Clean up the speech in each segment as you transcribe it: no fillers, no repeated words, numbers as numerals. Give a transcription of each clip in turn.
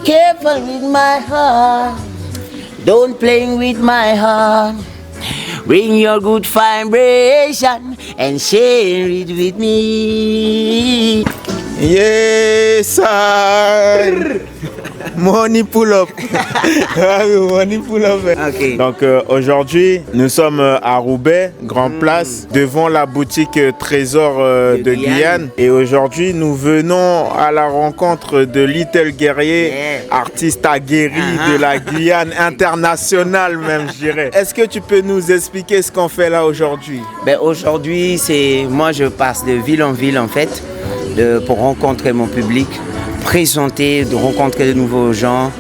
Careful with my heart. Don't playing with my heart. Bring your good vibration and share it with me. Yes, sir. Money pull up. Money pull up. Okay. Donc aujourd'hui, nous sommes à Roubaix, Grand Place, devant la boutique Trésor de Guyane. Et aujourd'hui, nous venons à la rencontre de Little Guerrier, artiste aguerri de la Guyane internationale même, je dirais. Est-ce que tu peux nous expliquer ce qu'on fait là aujourd'hui? Ben aujourd'hui, moi je passe de ville en ville en fait, pour rencontrer mon public, de rencontrer de nouveaux gens,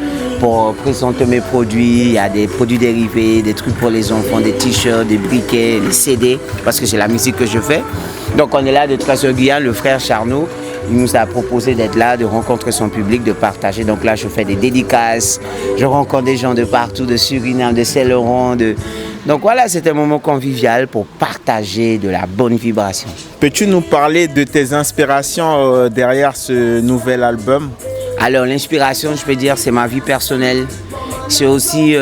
pour présenter mes produits. Il y a des produits dérivés, des trucs pour les enfants, des t-shirts, des briquets, des CD, parce que c'est la musique que je fais. Donc on est là de Trésor Guyane, le frère Charnot, il nous a proposé d'être là, de rencontrer son public, de partager. Donc là je fais des dédicaces, je rencontre des gens de partout, de Suriname, de Saint-Laurent, Donc voilà, c'est un moment convivial pour partager de la bonne vibration. Peux-tu nous parler de tes inspirations derrière ce nouvel album? Alors l'inspiration, je peux dire, c'est ma vie personnelle. C'est aussi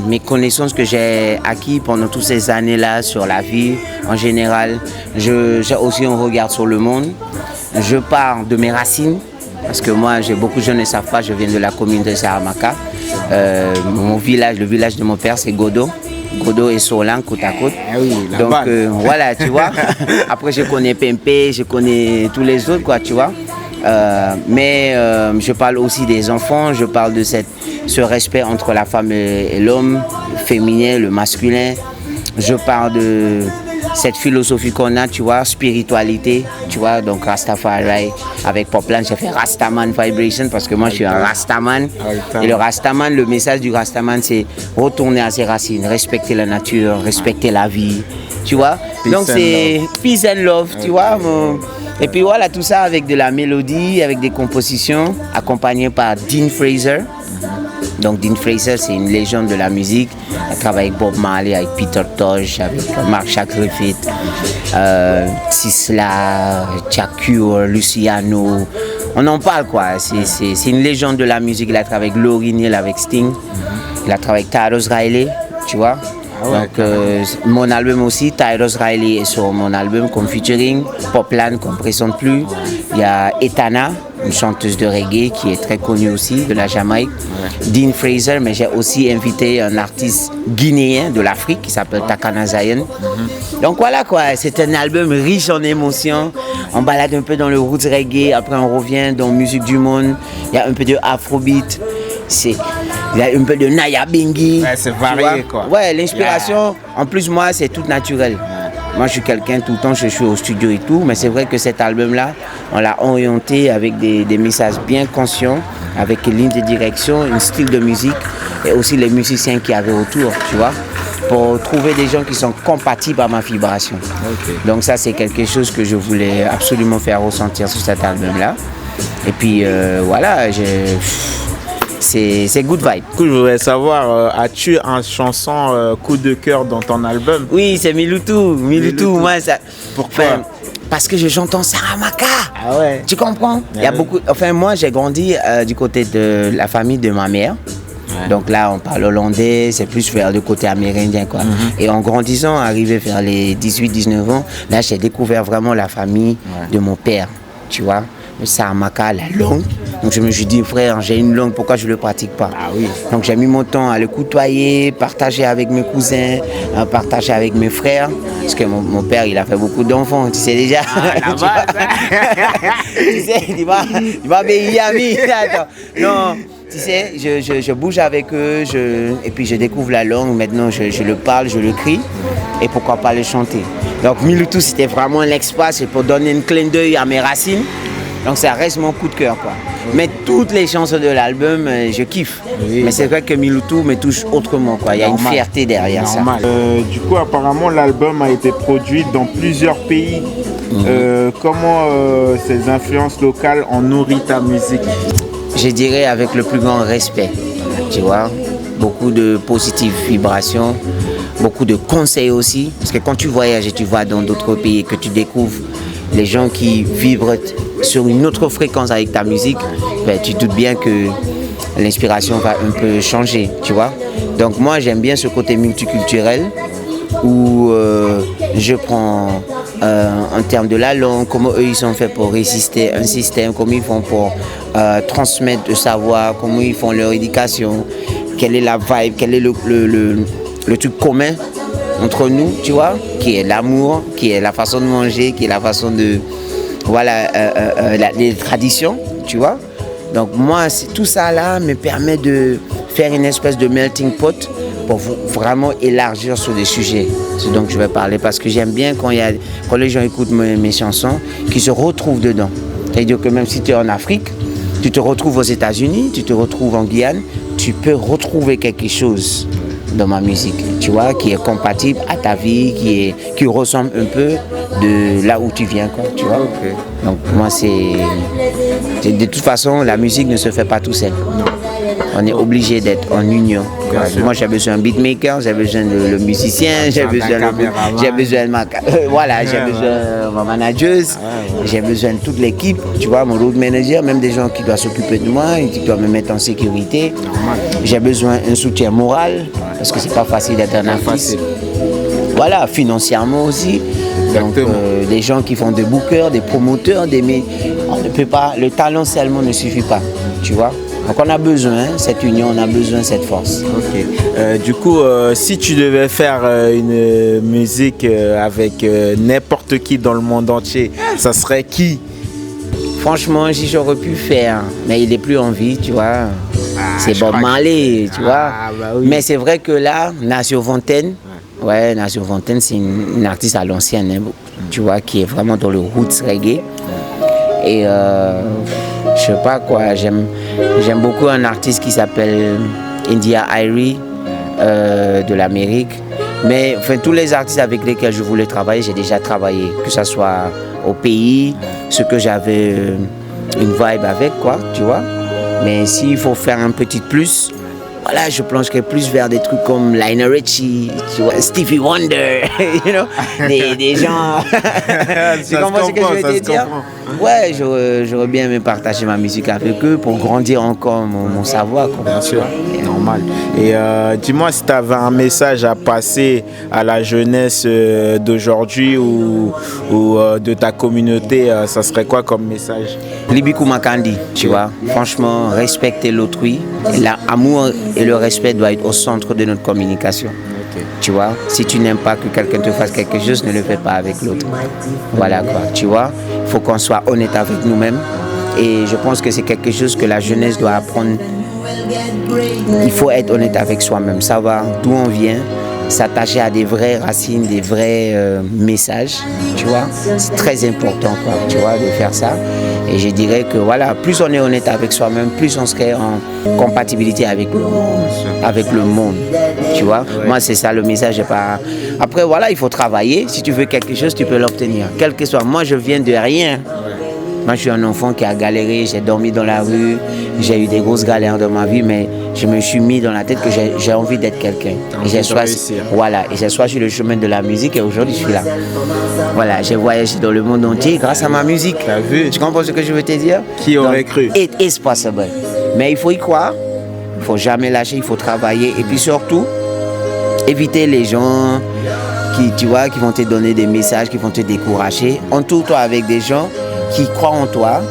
mes connaissances que j'ai acquises pendant toutes ces années-là sur la vie en général. J'ai aussi un regard sur le monde. Je pars de mes racines, parce que moi, beaucoup de gens ne savent pas, je viens de la commune de Saramaka. Le village de mon père, c'est Godo. Godo et Solan, côte à côte. Donc voilà, tu vois. Après, je connais Pempé, je connais tous les autres, quoi, tu vois. Mais je parle aussi des enfants, je parle de ce respect entre la femme et l'homme, le féminin, le masculin. Je parle de cette philosophie qu'on a, tu vois, spiritualité, tu vois, donc Rastafari. Avec Poplan, j'ai fait Rastaman Vibration parce que moi je suis un Rastaman. Et le Rastaman, le message du Rastaman, c'est retourner à ses racines, respecter la nature, respecter la vie, tu vois. Donc c'est peace and love, tu vois. Et puis voilà, tout ça avec de la mélodie, avec des compositions, accompagnées par Dean Fraser. Donc Dean Fraser, c'est une légende de la musique. Elle travaille avec Bob Marley, avec Peter Tosh, avec Marshall Griffith, Sisla, Chakur, Luciano. On en parle quoi. C'est une légende de la musique. Il a travaillé avec Lauryn Hill, avec Sting. Il a travaillé avec Tyrus Riley, tu vois. Donc mon album aussi, Tyrus Riley est sur mon album comme featuring. Poplan qu'on ne présente plus. Il y a Etana, une chanteuse de reggae qui est très connue aussi de la Jamaïque. Dean Fraser, mais j'ai aussi invité un artiste guinéen de l'Afrique qui s'appelle Takana Zion. Donc voilà quoi, c'est un album riche en émotions. On balade un peu dans le roots reggae, après on revient dans musique du monde. Il y a un peu de afrobeat. Il y a un peu de Naya Bengi. Ouais, c'est varié quoi. Ouais, l'inspiration, en plus moi c'est tout naturel. Moi je suis quelqu'un tout le temps, je suis au studio et tout, mais c'est vrai que cet album-là, on l'a orienté avec des messages bien conscients, avec une ligne de direction, un style de musique et aussi les musiciens qui avaient autour, tu vois, pour trouver des gens qui sont compatibles à ma vibration. Donc ça c'est quelque chose que je voulais absolument faire ressentir sur cet album-là. Et puis voilà, c'est good vibe. Du coup, je voudrais savoir, as-tu une chanson coup de cœur dans ton album? Oui, c'est Miloutou. Moi, ça. Pourquoi? Parce que je chante en Saramaka. Ah ouais. Tu comprends? Il y a beaucoup. Enfin, moi, j'ai grandi du côté de la famille de ma mère. Ouais. Donc là, on parle hollandais, c'est plus vers le côté amérindien, quoi. Et en grandissant, arrivé vers les 18-19 ans, là, j'ai découvert vraiment la famille de mon père, tu vois. Le Saramaka, la langue. Donc je me suis dit, frère, j'ai une langue, pourquoi je ne le pratique pas? Ah oui. Donc j'ai mis mon temps à le côtoyer, partager avec mes cousins, partager avec mes frères. Parce que mon père, il a fait beaucoup d'enfants, tu sais déjà. Tu sais, il va bénir à mi. Non, tu sais, je bouge avec eux, et puis je découvre la langue. Maintenant, je le parle, je le crie. Et pourquoi pas le chanter? Donc Miloutou, c'était vraiment l'exploit, c'est pour donner un clin d'œil à mes racines. Donc ça reste mon coup de cœur, quoi. Mais toutes les chansons de l'album, je kiffe. Oui. Mais c'est vrai que Miloutou me touche autrement, quoi. Il y a une fierté derrière ça. Du coup, apparemment, l'album a été produit dans plusieurs pays. Comment ces influences locales ont nourri ta musique? Je dirais avec le plus grand respect, tu vois. Beaucoup de positives vibrations, beaucoup de conseils aussi. Parce que quand tu voyages et tu vas dans d'autres pays et que tu découvres les gens qui vibrent sur une autre fréquence avec ta musique, ben, tu te doutes bien que l'inspiration va un peu changer, tu vois. Donc moi, j'aime bien ce côté multiculturel où je prends en termes de la langue, comment eux ils sont faits pour résister à un système, comment ils font pour transmettre le savoir, comment ils font leur éducation, quelle est la vibe, quel est le truc commun entre nous, tu vois, qui est l'amour, qui est la façon de manger, qui est la façon de, voilà, les traditions, tu vois. Donc moi, tout ça là me permet de faire une espèce de melting pot pour vraiment élargir sur des sujets. C'est donc je vais parler parce que j'aime bien quand les gens écoutent mes chansons, qu'ils se retrouvent dedans. C'est-à-dire que même si tu es en Afrique, tu te retrouves aux États-Unis, tu te retrouves en Guyane, tu peux retrouver quelque chose dans ma musique, tu vois, qui est compatible à ta vie, qui ressemble un peu de là où tu viens, quoi, tu vois. Okay. Donc moi, de toute façon, la musique ne se fait pas tout seul. On est obligé d'être en union. Moi, j'ai besoin d'un beatmaker, j'ai besoin de le musicien, j'ai besoin de ma manageuse, j'ai besoin de toute l'équipe, tu vois, mon road manager, même des gens qui doivent s'occuper de moi et qui doivent me mettre en sécurité. J'ai besoin d'un soutien moral, parce que c'est pas facile d'être un artiste. Voilà, financièrement aussi. Donc, des gens qui font des bookers, des promoteurs, on ne peut pas, le talent seulement ne suffit pas, tu vois. Donc on a besoin, cette union, on a besoin de cette force. Okay. Du coup, si tu devais faire une musique avec n'importe qui dans le monde entier, ça serait qui? Franchement, si j'aurais pu faire, mais il n'est plus en vie, tu vois. C'est Bob Marley, tu vois. Bah oui. Mais c'est vrai que là, Nacio Fontaine, Nacio Fontaine, c'est une artiste à l'ancienne, hein, tu vois, qui est vraiment dans le roots reggae. Et je sais pas quoi, j'aime beaucoup un artiste qui s'appelle India Arie de l'Amérique. Mais enfin, tous les artistes avec lesquels je voulais travailler, j'ai déjà travaillé, que ce soit au pays, ce que j'avais une vibe avec, quoi, tu vois. Mais s'il faut faire un petit plus, voilà, je plongerai plus vers des trucs comme Lionel Richie, tu vois, Stevie Wonder, you know, des gens. Tu comprends ce que je veux te dire? Ouais, j'aurais bien aimé partager ma musique avec eux pour grandir encore mon savoir. Bien sûr, normal. Et dis-moi si tu avais un message à passer à la jeunesse d'aujourd'hui ou de ta communauté, ça serait quoi comme message? Libiku Makandi, tu vois. Franchement, respecter l'autrui. L'amour et le respect doivent être au centre de notre communication. Tu vois, si tu n'aimes pas que quelqu'un te fasse quelque chose, ne le fais pas avec l'autre. Voilà quoi, tu vois. Il faut qu'on soit honnête avec nous-mêmes. Et je pense que c'est quelque chose que la jeunesse doit apprendre. Il faut être honnête avec soi-même, savoir d'où on vient, s'attacher à des vraies racines, des vrais messages, tu vois. C'est très important, quoi, tu vois, de faire ça. Et je dirais que voilà, plus on est honnête avec soi-même, plus on serait en compatibilité avec le monde, tu vois. Ouais. Moi, c'est ça le message. Après, voilà, il faut travailler. Si tu veux quelque chose, tu peux l'obtenir. Quel que soit. Moi, je viens de rien. Moi, je suis un enfant qui a galéré, j'ai dormi dans la rue, j'ai eu des grosses galères dans ma vie, mais je me suis mis dans la tête que j'ai envie d'être quelqu'un. Et j'ai choisi le chemin de la musique et aujourd'hui, je suis là. Voilà, j'ai voyagé dans le monde entier grâce à ma musique. T'as vu? Tu comprends ce que je veux te dire? Qui aurait cru? It is possible. Mais il faut y croire, il ne faut jamais lâcher, il faut travailler et puis surtout, éviter les gens qui vont te donner des messages, qui vont te décourager. Entoure-toi avec des gens qui croient en toi,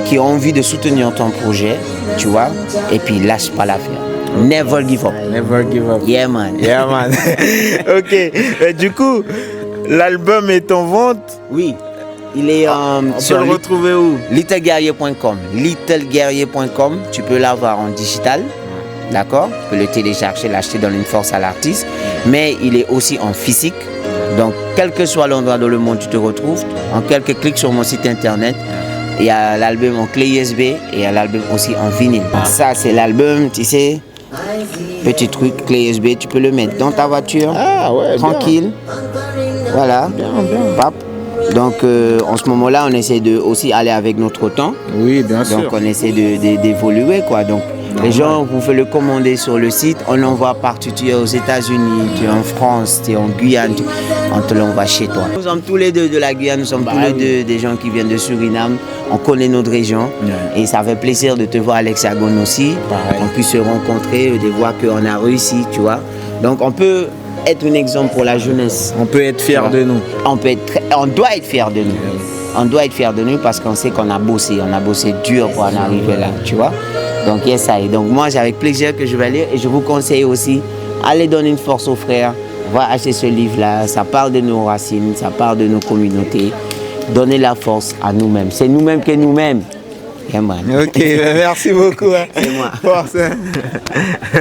qui ont envie de soutenir ton projet, tu vois, et puis lâche pas l'affaire. Never give up. Never give up. Yeah, man. Yeah, man. Ok. Du coup, l'album est en vente? Oui. Il est on peut le retrouver où? littleguerrier.com. Littleguerrier.com. Tu peux l'avoir en digital. D'accord? Tu peux le télécharger, l'acheter, donner une force à l'artiste. Mais il est aussi en physique. Donc, quel que soit l'endroit dans le monde où tu te retrouves, en quelques clics sur mon site internet, il y a l'album en clé USB et il y a l'album aussi en vinyle. Ça, c'est l'album, tu sais, petit truc, clé USB, tu peux le mettre dans ta voiture, tranquille. Bien. Voilà, bien. Pap. Donc, en ce moment-là, on essaie de aussi aller avec notre temps. Oui, bien sûr. Donc, on essaie d'évoluer, quoi. Donc, Les gens, vous pouvez le commander sur le site. On l'envoie partout. Tu es aux États-Unis, tu es en France, tu es en Guyane. On te l'envoie chez toi. Nous sommes tous les deux de la Guyane. Nous sommes tous les deux des gens qui viennent de Suriname. On connaît notre région. Et ça fait plaisir de te voir à l'Hexagone aussi. On puisse se rencontrer, de voir qu'on a réussi, tu vois. Donc on peut être un exemple pour la jeunesse. On peut être fier de nous. On doit être fier de nous. On doit être fier de nous parce qu'on sait qu'on a bossé dur pour en arriver là, tu vois. Donc, yes, ça. Et donc, moi, c'est avec plaisir que je vais lire et je vous conseille aussi, allez donner une force aux frères, va acheter ce livre-là. Ça parle de nos racines, ça parle de nos communautés. Donnez la force à nous-mêmes. C'est nous-mêmes que nous-mêmes. Ok, merci beaucoup. C'est moi. Force.